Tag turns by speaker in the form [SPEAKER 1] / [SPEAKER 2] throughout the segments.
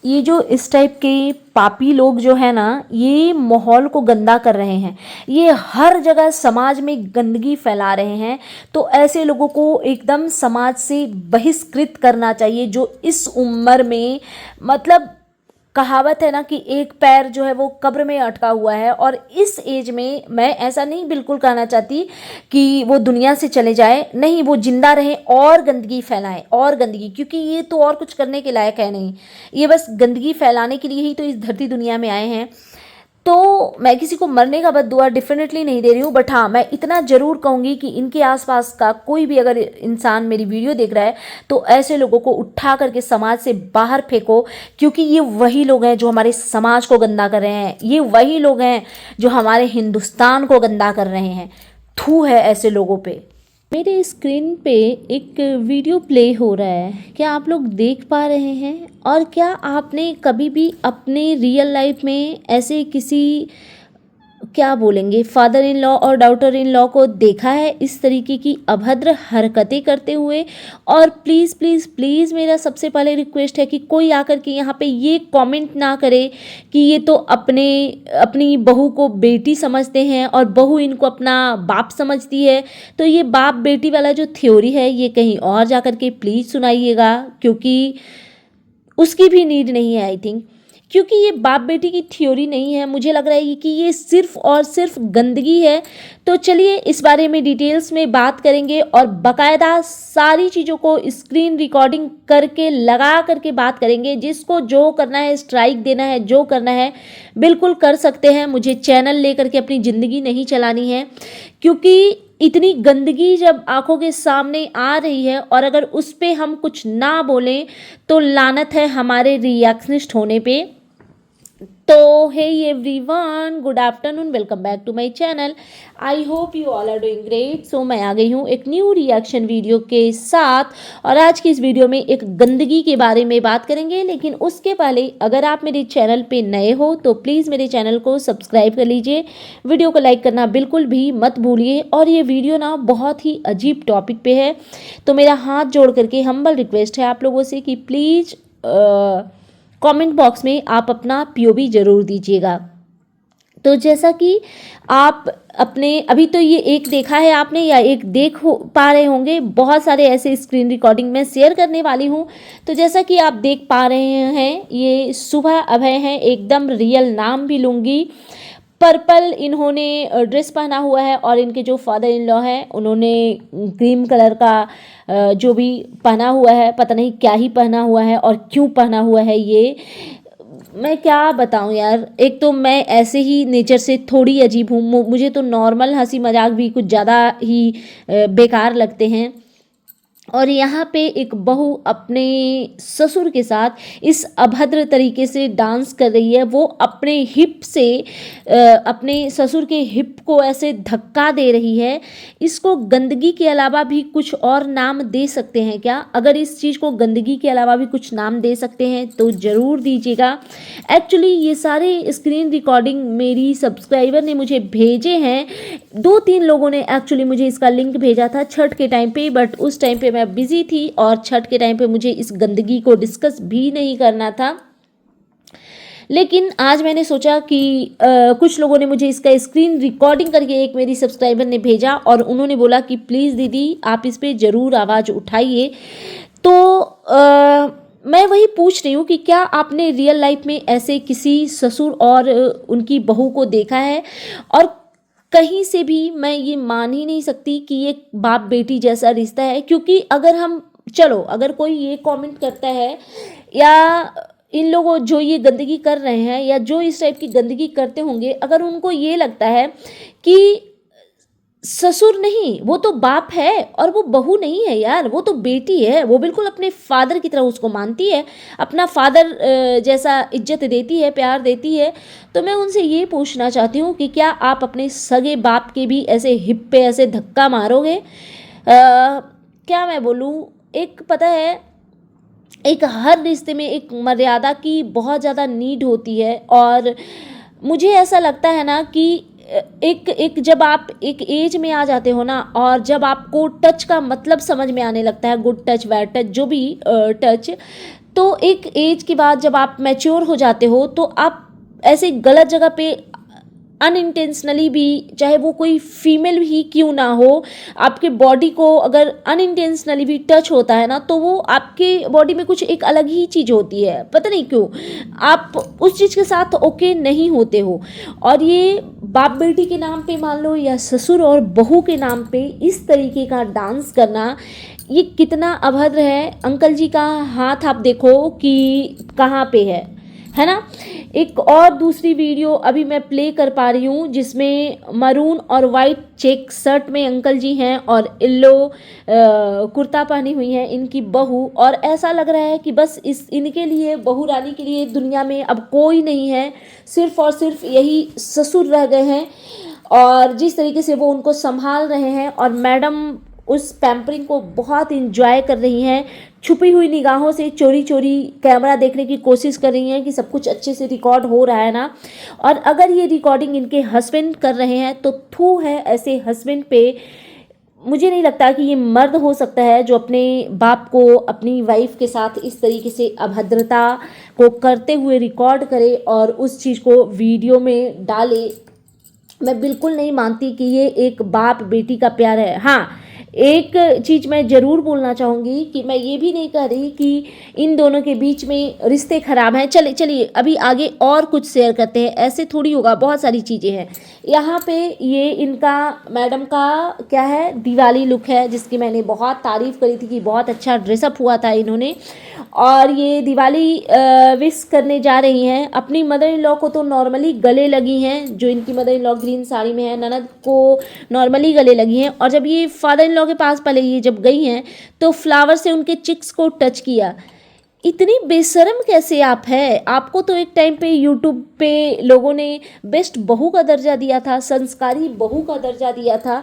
[SPEAKER 1] ये जो इस टाइप के पापी लोग जो है ना, ये माहौल को गंदा कर रहे हैं, ये हर जगह समाज में गंदगी फैला रहे हैं। तो ऐसे लोगों को एकदम समाज से बहिष्कृत करना चाहिए, जो इस उम्र में, मतलब कहावत है ना कि एक पैर जो है वो कब्र में अटका हुआ है। और इस एज में मैं ऐसा नहीं बिल्कुल कहना चाहती कि वो दुनिया से चले जाए, नहीं, वो जिंदा रहें और गंदगी फैलाएं और गंदगी, क्योंकि ये तो और कुछ करने के लायक है नहीं, ये बस गंदगी फैलाने के लिए ही तो इस धरती दुनिया में आए हैं। तो मैं किसी को मरने का बद्दुआ डेफिनेटली नहीं दे रही हूँ, बट हाँ, मैं इतना ज़रूर कहूँगी कि इनके आसपास का कोई भी अगर इंसान मेरी वीडियो देख रहा है तो ऐसे लोगों को उठा करके समाज से बाहर फेंको, क्योंकि ये वही लोग हैं जो हमारे समाज को गंदा कर रहे हैं, ये वही लोग हैं जो हमारे हिंदुस्तान को गंदा कर रहे हैं। थू है ऐसे लोगों पे। मेरे स्क्रीन पे एक वीडियो प्ले हो रहा है, क्या आप लोग देख पा रहे हैं? और क्या आपने कभी भी अपने रियल लाइफ में ऐसे किसी, क्या बोलेंगे, फादर इन लॉ और डॉटर इन लॉ को देखा है इस तरीके की अभद्र हरकतें करते हुए? और प्लीज़ प्लीज़ प्लीज़ मेरा सबसे पहले रिक्वेस्ट है कि कोई आकर के यहाँ पे ये कमेंट ना करे कि ये तो अपनी बहू को बेटी समझते हैं और बहू इनको अपना बाप समझती है। तो ये बाप बेटी वाला जो थ्योरी है ये कहीं और जा कर के प्लीज़ सुनाइएगा, क्योंकि उसकी भी नीड नहीं है आई थिंक, क्योंकि ये बाप बेटी की थ्योरी नहीं है। मुझे लग रहा है कि ये सिर्फ और सिर्फ गंदगी है। तो चलिए इस बारे में डिटेल्स में बात करेंगे और बाकायदा सारी चीज़ों को स्क्रीन रिकॉर्डिंग करके लगा करके बात करेंगे। जिसको जो करना है, स्ट्राइक देना है, जो करना है बिल्कुल कर सकते हैं। मुझे चैनल लेकर के अपनी ज़िंदगी नहीं चलानी है, क्योंकि इतनी गंदगी जब आंखों के सामने आ रही है और अगर उस पर हम कुछ ना बोलें तो लानत है हमारे रिएक्शनिस्ट होने पे। तो hey everyone, good afternoon, welcome back to my channel. I hope you all are doing great. So मैं आ गई हूँ एक न्यू रिएक्शन वीडियो के साथ, और आज की इस वीडियो में एक गंदगी के बारे में बात करेंगे। लेकिन उसके पहले अगर आप मेरे चैनल पे नए हो तो प्लीज़ मेरे चैनल को सब्सक्राइब कर लीजिए, वीडियो को लाइक करना बिल्कुल भी मत भूलिए। और ये वीडियो ना बहुत ही अजीब टॉपिक पे है, तो मेरा हाथ जोड़ करके हम्बल रिक्वेस्ट है आप लोगों से कि प्लीज़ कमेंट बॉक्स में आप अपना पीओवी ज़रूर दीजिएगा। तो जैसा कि आप अपने अभी तो ये एक देखा है आपने या एक देख पा रहे होंगे, बहुत सारे ऐसे स्क्रीन रिकॉर्डिंग में शेयर करने वाली हूँ। तो जैसा कि आप देख पा रहे हैं, ये शुभा अभय हैं, एकदम रियल नाम भी लूँगी। पर्पल इन्होंने ड्रेस पहना हुआ है और इनके जो फादर इन लॉ हैं उन्होंने क्रीम कलर का जो भी पहना हुआ है, पता नहीं क्या ही पहना हुआ है और क्यों पहना हुआ है ये मैं क्या बताऊं यार। एक तो मैं ऐसे ही नेचर से थोड़ी अजीब हूँ, मुझे तो नॉर्मल हंसी मजाक भी कुछ ज़्यादा ही बेकार लगते हैं। और यहाँ पे एक बहू अपने ससुर के साथ इस अभद्र तरीके से डांस कर रही है। वो अपने हिप से अपने ससुर के हिप को ऐसे धक्का दे रही है। इसको गंदगी के अलावा भी कुछ और नाम दे सकते हैं क्या? अगर इस चीज़ को गंदगी के अलावा भी कुछ नाम दे सकते हैं तो ज़रूर दीजिएगा। एक्चुअली ये सारे स्क्रीन रिकॉर्डिंग मेरी सब्सक्राइबर ने मुझे भेजे हैं, 2-3 लोगों ने एक्चुअली मुझे इसका लिंक भेजा था छठ के टाइम पे, बट उस टाइम पे मैं बिजी थी और छठ के टाइम पे मुझे इस गंदगी को डिस्कस भी नहीं करना था। लेकिन आज मैंने सोचा कि कुछ लोगों ने मुझे इसका स्क्रीन रिकॉर्डिंग करके, एक मेरी सब्सक्राइबर ने भेजा और उन्होंने बोला कि प्लीज़ दीदी आप इस पर ज़रूर आवाज़ उठाइए। तो मैं वही पूछ रही हूँ कि क्या आपने रियल लाइफ में ऐसे किसी ससुर और उनकी बहू को देखा है? और कहीं से भी मैं ये मान ही नहीं सकती कि ये बाप बेटी जैसा रिश्ता है, क्योंकि अगर कोई ये कमेंट करता है या इन लोगों जो ये गंदगी कर रहे हैं या जो इस टाइप की गंदगी करते होंगे, अगर उनको ये लगता है कि ससुर नहीं, वो तो बाप है और वो बहू नहीं है यार, वो तो बेटी है, वो बिल्कुल अपने फादर की तरह उसको मानती है, अपना फादर जैसा इज्जत देती है, प्यार देती है। तो मैं उनसे ये पूछना चाहती हूँ कि क्या आप अपने सगे बाप के भी ऐसे हिप पे ऐसे धक्का मारोगे? क्या मैं बोलूँ, एक पता है, एक हर रिश्ते में एक मर्यादा की बहुत ज़्यादा नीड होती है। और मुझे ऐसा लगता है ना कि एक जब आप एक एज में आ जाते हो ना, और जब आपको टच का मतलब समझ में आने लगता है, गुड टच बैड टच जो भी टच, तो एक एज के बाद जब आप मैच्योर हो जाते हो तो आप ऐसे गलत जगह पे अनइंटेंशनली भी, चाहे वो कोई फीमेल ही क्यों ना हो, आपके बॉडी को अगर अनइंटेंशनली भी टच होता है ना, तो वो आपके बॉडी में कुछ एक अलग ही चीज़ होती है, पता नहीं क्यों आप उस चीज़ के साथ ओके नहीं होते हो। और ये बाप बेटी के नाम पे मान लो या ससुर और बहू के नाम पे इस तरीके का डांस करना, ये कितना अभद्र है। अंकल जी का हाथ आप देखो कि कहाँ पे है ना। एक और दूसरी वीडियो अभी मैं प्ले कर पा रही हूँ जिसमें मरून और वाइट चेक शर्ट में अंकल जी हैं और येलो कुर्ता पहनी हुई है इनकी बहू, और ऐसा लग रहा है कि बस इनके लिए, बहू रानी के लिए दुनिया में अब कोई नहीं है, सिर्फ और सिर्फ यही ससुर रह गए हैं। और जिस तरीके से वो उनको संभाल रहे हैं, और मैडम उस पैम्परिंग को बहुत इंजॉय कर रही हैं, छुपी हुई निगाहों से चोरी चोरी कैमरा देखने की कोशिश कर रही हैं कि सब कुछ अच्छे से रिकॉर्ड हो रहा है ना। और अगर ये रिकॉर्डिंग इनके हस्बैंड कर रहे हैं तो थू है ऐसे हस्बैंड पे। मुझे नहीं लगता कि ये मर्द हो सकता है जो अपने बाप को अपनी वाइफ के साथ इस तरीके से अभद्रता को करते हुए रिकॉर्ड करे और उस चीज़ को वीडियो में डाले। मैं बिल्कुल नहीं मानती कि ये एक बाप बेटी का प्यार है। हाँ, एक चीज़ मैं ज़रूर बोलना चाहूँगी कि मैं ये भी नहीं कह रही कि इन दोनों के बीच में रिश्ते ख़राब हैं। चलिए अभी आगे और कुछ शेयर करते हैं, ऐसे थोड़ी होगा, बहुत सारी चीज़ें हैं यहाँ पे। ये इनका मैडम का क्या है, दिवाली लुक है जिसकी मैंने बहुत तारीफ़ करी थी कि बहुत अच्छा ड्रेसअप हुआ था इन्होंने। और ये दिवाली विश करने जा रही हैं अपनी मदर इन लॉ को, तो नॉर्मली गले लगी हैं, जो इनकी mother in law green sari में है, ननद को नॉर्मली गले लगी हैं। और जब ये फादर इन लॉ के पास पहले ये जब गई हैं तो फ्लावर से उनके चिक्स को टच किया। इतनी बेशरम कैसे आप है? आपको तो एक टाइम पे यूट्यूब पे लोगों ने बेस्ट बहू का दर्जा दिया था, संस्कारी बहू का दर्जा दिया था।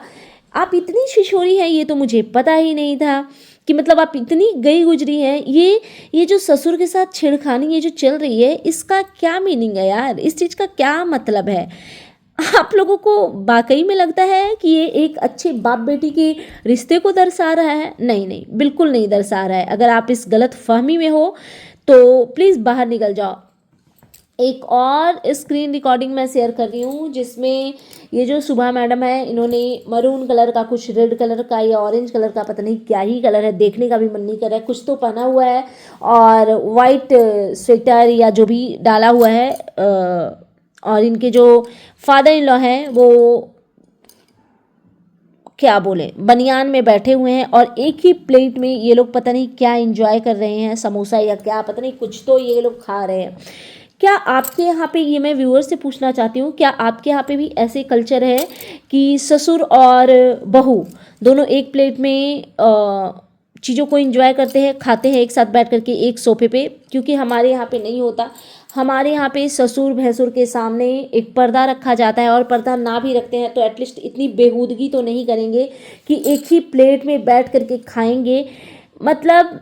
[SPEAKER 1] आप इतनी शिशोरी हैं ये तो मुझे पता ही नहीं था कि मतलब आप इतनी गई गुजरी हैं। ये जो ससुर के साथ छेड़खानी ये जो चल रही है, इसका क्या मीनिंग है यार? इस चीज़ का क्या मतलब है? आप लोगों को वाकई में लगता है कि ये एक अच्छे बाप बेटी के रिश्ते को दर्शा रहा है? नहीं, बिल्कुल नहीं दर्शा रहा है। अगर आप इस गलत फहमी में हो तो प्लीज़ बाहर निकल जाओ। एक और स्क्रीन रिकॉर्डिंग मैं शेयर कर रही हूँ जिसमें ये जो सुभा मैडम है, इन्होंने मरून कलर का, कुछ रेड कलर का या ऑरेंज कलर का, पता नहीं क्या ही कलर है, देखने का भी मन नहीं कर रहा है, कुछ तो पहना हुआ है, और वाइट स्वेटर या जो भी डाला हुआ है। और इनके जो फादर इन लॉ हैं वो क्या बोले, बनियान में बैठे हुए हैं, और एक ही प्लेट में ये लोग पता नहीं क्या एंजॉय कर रहे हैं, समोसा या क्या, पता नहीं कुछ तो ये लोग खा रहे हैं। क्या आपके यहाँ पे, ये मैं व्यूअर से पूछना चाहती हूँ, क्या आपके यहाँ पे भी ऐसे कल्चर है कि ससुर और बहू दोनों एक प्लेट में चीज़ों को एंजॉय करते हैं, खाते हैं एक साथ बैठ करके एक सोफे पे? क्योंकि हमारे यहाँ पे नहीं होता। हमारे यहाँ पे ससुर भैंसुर के सामने एक पर्दा रखा जाता है, और पर्दा ना भी रखते हैं तो एटलीस्ट इतनी बेहूदगी तो नहीं करेंगे कि एक ही प्लेट में बैठ करके खाएंगे। मतलब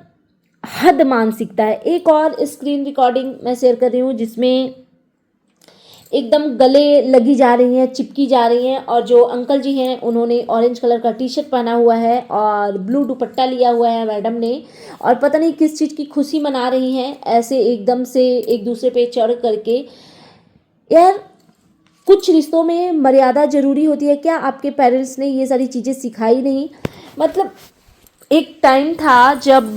[SPEAKER 1] हद मानसिकता है। एक और स्क्रीन रिकॉर्डिंग मैं शेयर कर रही हूँ जिसमें एकदम गले लगी जा रही हैं, चिपकी जा रही हैं, और जो अंकल जी हैं उन्होंने ऑरेंज कलर का टी शर्ट पहना हुआ है और ब्लू दुपट्टा लिया हुआ है मैडम ने, और पता नहीं किस चीज़ की खुशी मना रही हैं, ऐसे एकदम से एक दूसरे पे चढ़ करके। यार, कुछ रिश्तों में मर्यादा ज़रूरी होती है क्या? आपके पेरेंट्स ने ये सारी चीज़ें सिखाई नहीं? मतलब एक टाइम था जब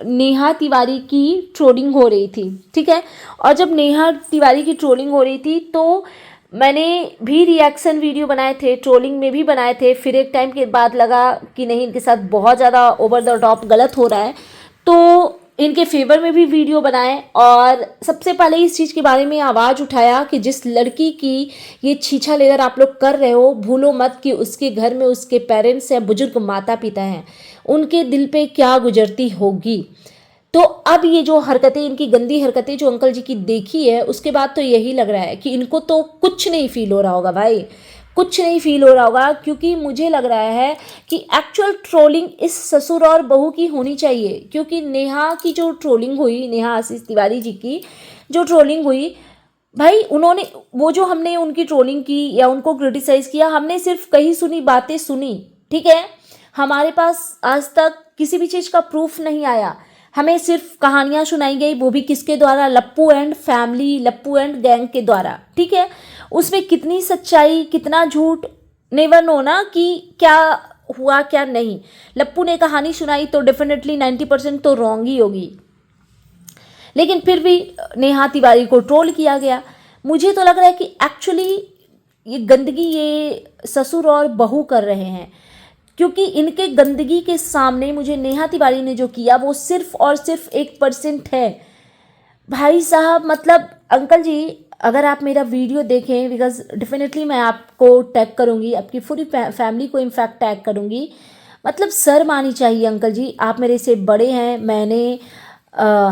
[SPEAKER 1] नेहा तिवारी की ट्रोलिंग हो रही थी, ठीक है, और जब नेहा तिवारी की ट्रोलिंग हो रही थी तो मैंने भी रिएक्शन वीडियो बनाए थे, ट्रोलिंग में भी बनाए थे। फिर एक टाइम के बाद लगा कि नहीं, इनके साथ बहुत ज़्यादा ओवर द टॉप गलत हो रहा है, तो इनके फेवर में भी वीडियो बनाए, और सबसे पहले इस चीज़ के बारे में आवाज़ उठाया कि जिस लड़की की ये छीछा लेकर आप लोग कर रहे हो, भूलो मत कि उसके घर में उसके पेरेंट्स या बुजुर्ग माता पिता हैं, उनके दिल पे क्या गुजरती होगी। तो अब ये जो हरकतें, इनकी गंदी हरकतें जो अंकल जी की देखी है, उसके बाद तो यही लग रहा है कि इनको तो कुछ नहीं फील हो रहा होगा भाई, कुछ नहीं फील हो रहा होगा। क्योंकि मुझे लग रहा है कि एक्चुअल ट्रोलिंग इस ससुर और बहू की होनी चाहिए, क्योंकि नेहा की जो ट्रोलिंग हुई, नेहा आशीष तिवारी जी की जो ट्रोलिंग हुई भाई, उन्होंने वो जो हमने उनकी ट्रोलिंग की या उनको क्रिटिसाइज़ किया, हमने सिर्फ कही सुनी बातें सुनी, ठीक है, हमारे पास आज तक किसी भी चीज़ का प्रूफ नहीं आया। हमें सिर्फ कहानियाँ सुनाई गई, वो भी किसके द्वारा, लप्पू एंड फैमिली, लप्पू एंड गैंग के द्वारा, ठीक है। उसमें कितनी सच्चाई कितना झूठ, नेवर नो ना कि क्या हुआ क्या नहीं। लप्पू ने कहानी सुनाई तो डेफिनेटली 90% तो रॉन्ग ही होगी, लेकिन फिर भी नेहा तिवारी को ट्रोल किया गया। मुझे तो लग रहा है कि एक्चुअली ये गंदगी ये ससुर और बहू कर रहे हैं, क्योंकि इनके गंदगी के सामने मुझे नेहा तिवारी ने जो किया वो सिर्फ और सिर्फ 1% है। भाई साहब, मतलब अंकल जी, अगर आप मेरा वीडियो देखें, बिकॉज डेफिनेटली मैं आपको टैग करूँगी, आपकी पूरी फैमिली को इनफैक्ट टैग करूँगी। मतलब शर्म आनी चाहिए अंकल जी, आप मेरे से बड़े हैं, मैंने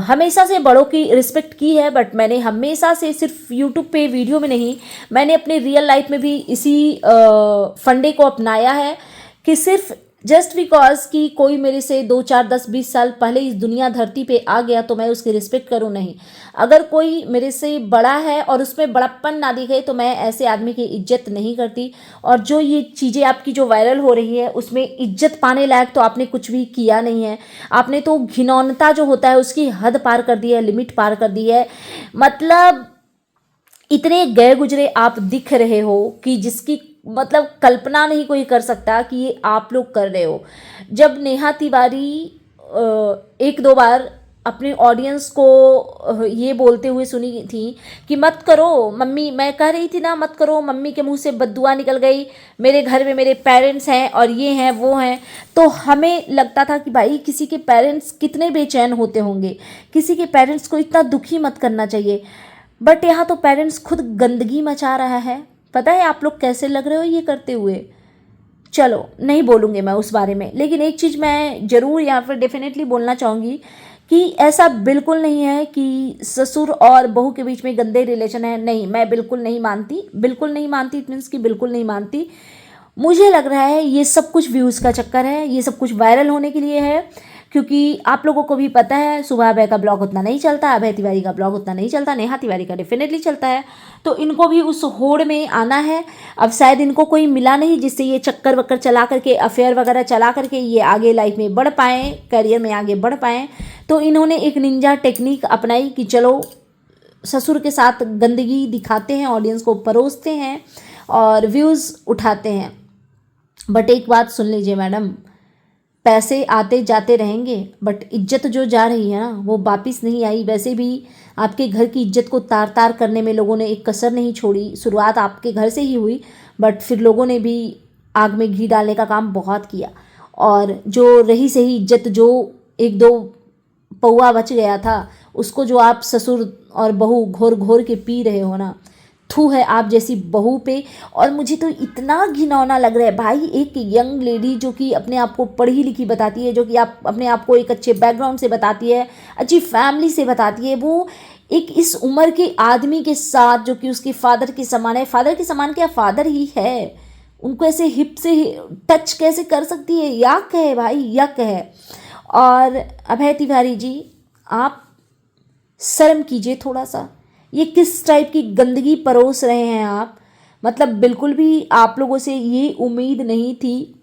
[SPEAKER 1] हमेशा से बड़ों की रिस्पेक्ट की है, बट मैंने हमेशा से सिर्फ यूट्यूब पे वीडियो में नहीं, मैंने अपने रियल लाइफ में भी इसी फंडे को अपनाया है कि सिर्फ जस्ट बिकॉज कि कोई मेरे से 2 4 10 20 साल पहले इस दुनिया धरती पे आ गया तो मैं उसकी रिस्पेक्ट करूँ, नहीं। अगर कोई मेरे से बड़ा है और उसमें बड़प्पन ना दिखे तो मैं ऐसे आदमी की इज्जत नहीं करती। और जो ये चीज़ें आपकी जो वायरल हो रही है उसमें इज्जत पाने लायक तो आपने कुछ भी किया नहीं है। आपने तो घिनौनता जो होता है उसकी हद पार कर दी है, लिमिट पार कर दी है। मतलब इतने गए गुजरे आप दिख रहे हो कि जिसकी मतलब कल्पना नहीं कोई कर सकता कि ये आप लोग कर रहे हो। जब नेहा तिवारी 1-2 बार अपने ऑडियंस को ये बोलते हुए सुनी थी कि मत करो मम्मी, मैं कह रही थी ना मत करो, मम्मी के मुंह से बद्दुआ निकल गई, मेरे घर में मेरे पेरेंट्स हैं और ये हैं वो हैं, तो हमें लगता था कि भाई किसी के पेरेंट्स कितने बेचैन होते होंगे, किसी के पेरेंट्स को इतना दुखी मत करना चाहिए। बट यहाँ तो पेरेंट्स खुद गंदगी मचा रहा है। पता है आप लोग कैसे लग रहे हो ये करते हुए? चलो नहीं बोलूँगी मैं उस बारे में, लेकिन एक चीज़ मैं ज़रूर यहाँ पर डेफिनेटली बोलना चाहूँगी कि ऐसा बिल्कुल नहीं है कि ससुर और बहू के बीच में गंदे रिलेशन है। नहीं, मैं बिल्कुल नहीं मानती, बिल्कुल नहीं मानती, इट मीन्स कि बिल्कुल नहीं मानती। मुझे लग रहा है ये सब कुछ व्यूज़ का चक्कर है, ये सब कुछ वायरल होने के लिए है, क्योंकि आप लोगों को भी पता है सुबह अभय का ब्लॉग उतना नहीं चलता, अभय तिवारी का ब्लॉग उतना नहीं चलता, नेहा तिवारी का डेफिनेटली चलता है, तो इनको भी उस होड़ में आना है। अब शायद इनको कोई मिला नहीं जिससे ये चक्कर वक्कर चला करके, अफेयर वगैरह चला करके ये आगे लाइफ में बढ़ पाएँ, करियर में आगे बढ़ पाएँ, तो इन्होंने एक निंजा टेक्निक अपनाई कि चलो ससुर के साथ गंदगी दिखाते हैं, ऑडियंस को परोसते हैं और व्यूज़ उठाते हैं। बट एक बात सुन लीजिए मैडम, पैसे आते जाते रहेंगे बट इज्जत जो जा रही है ना वो वापिस नहीं आई। वैसे भी आपके घर की इज्जत को तार तार करने में लोगों ने एक कसर नहीं छोड़ी। शुरुआत आपके घर से ही हुई, बट फिर लोगों ने भी आग में घी डालने का काम बहुत किया, और जो रही सही इज्जत जो 1-2 पौआ बच गया था उसको जो आप ससुर और बहू घोर घोर के पी रहे हो ना, थू है आप जैसी बहू पे। और मुझे तो इतना घिनौना लग रहा है भाई, एक यंग लेडी जो कि अपने आप को पढ़ी लिखी बताती है, जो कि आप अपने आप को एक अच्छे बैकग्राउंड से बताती है, अच्छी फैमिली से बताती है, वो एक इस उम्र के आदमी के साथ जो कि उसके फादर के समान है, फादर के समान क्या फादर ही है, उनको ऐसे हिप से टच कैसे कर सकती है? यक है भाई, यक है। और अभय तिवारी जी, आप शर्म कीजिए थोड़ा सा, ये किस टाइप की गंदगी परोस रहे हैं आप? मतलब बिल्कुल भी आप लोगों से ये उम्मीद नहीं थी।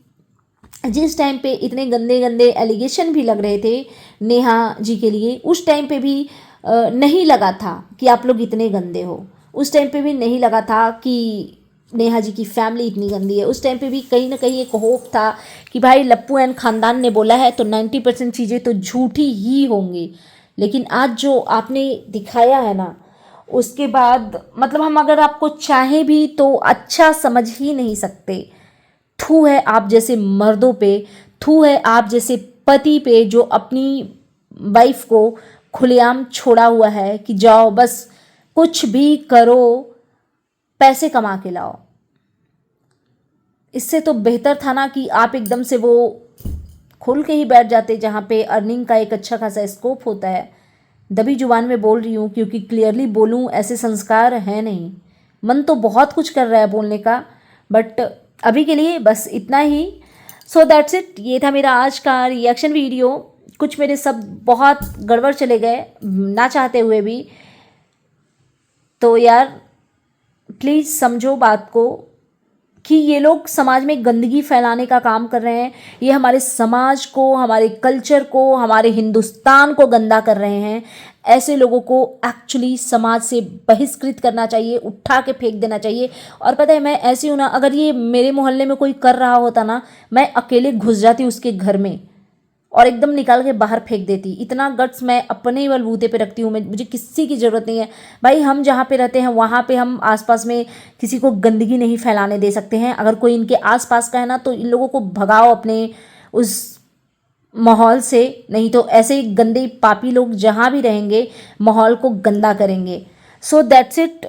[SPEAKER 1] जिस टाइम पे इतने गंदे गंदे एलिगेशन भी लग रहे थे नेहा जी के लिए, उस टाइम पे भी नहीं लगा था कि आप लोग इतने गंदे हो। उस टाइम पे भी नहीं लगा था कि नेहा जी की फैमिली इतनी गंदी है। उस टाइम पे भी कहीं ना कहीं एक होप था कि भाई लप्पू एंड ख़ानदान ने बोला है तो 90% चीज़ें तो झूठी ही होंगी। लेकिन आज जो आपने दिखाया है ना, उसके बाद मतलब हम अगर आपको चाहें भी तो अच्छा समझ ही नहीं सकते। थू है आप जैसे मर्दों पे, थू है आप जैसे पति पे जो अपनी वाइफ को खुलेआम छोड़ा हुआ है कि जाओ बस कुछ भी करो, पैसे कमा के लाओ। इससे तो बेहतर था ना कि आप एकदम से वो खुल के ही बैठ जाते जहाँ पे अर्निंग का एक अच्छा खासा स्कोप होता है। दबी जुबान में बोल रही हूँ क्योंकि क्लियरली बोलूँ ऐसे संस्कार है नहीं। मन तो बहुत कुछ कर रहा है बोलने का, बट अभी के लिए बस इतना ही। सो दैट्स इट, ये था मेरा आज का रिएक्शन वीडियो। कुछ मेरे सब बहुत गड़बड़ चले गए ना चाहते हुए भी, तो यार प्लीज़ समझो बात को। कि ये लोग समाज में गंदगी फैलाने का काम कर रहे हैं, ये हमारे समाज को, हमारे कल्चर को, हमारे हिंदुस्तान को गंदा कर रहे हैं। ऐसे लोगों को एक्चुअली समाज से बहिष्कृत करना चाहिए, उठा के फेंक देना चाहिए। और पता है मैं ऐसी हूँ ना, अगर ये मेरे मोहल्ले में कोई कर रहा होता ना, मैं अकेले घुस जाती उसके घर में और एकदम निकाल के बाहर फेंक देती। इतना गट्स मैं अपने ही बलबूते पे रखती हूँ, मैं, मुझे किसी की ज़रूरत नहीं है भाई। हम जहाँ पे रहते हैं वहाँ पे हम आसपास में किसी को गंदगी नहीं फैलाने दे सकते हैं। अगर कोई इनके आसपास का है ना, तो इन लोगों को भगाओ अपने उस माहौल से, नहीं तो ऐसे ही गंदे पापी लोग जहाँ भी रहेंगे माहौल को गंदा करेंगे। सो दैट्स इट,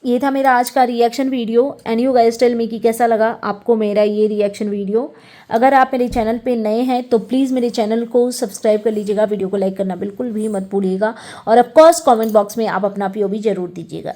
[SPEAKER 1] ये था मेरा आज का reaction video. And you guys tell me कि कैसा लगा आपको मेरा ये रिएक्शन वीडियो। अगर आप मेरे चैनल पे नए हैं तो प्लीज़ मेरे चैनल को सब्सक्राइब कर लीजिएगा, वीडियो को लाइक करना बिल्कुल भी मत भूलिएगा, और ऑफ कोर्स कमेंट बॉक्स में आप अपना POV जरूर दीजिएगा।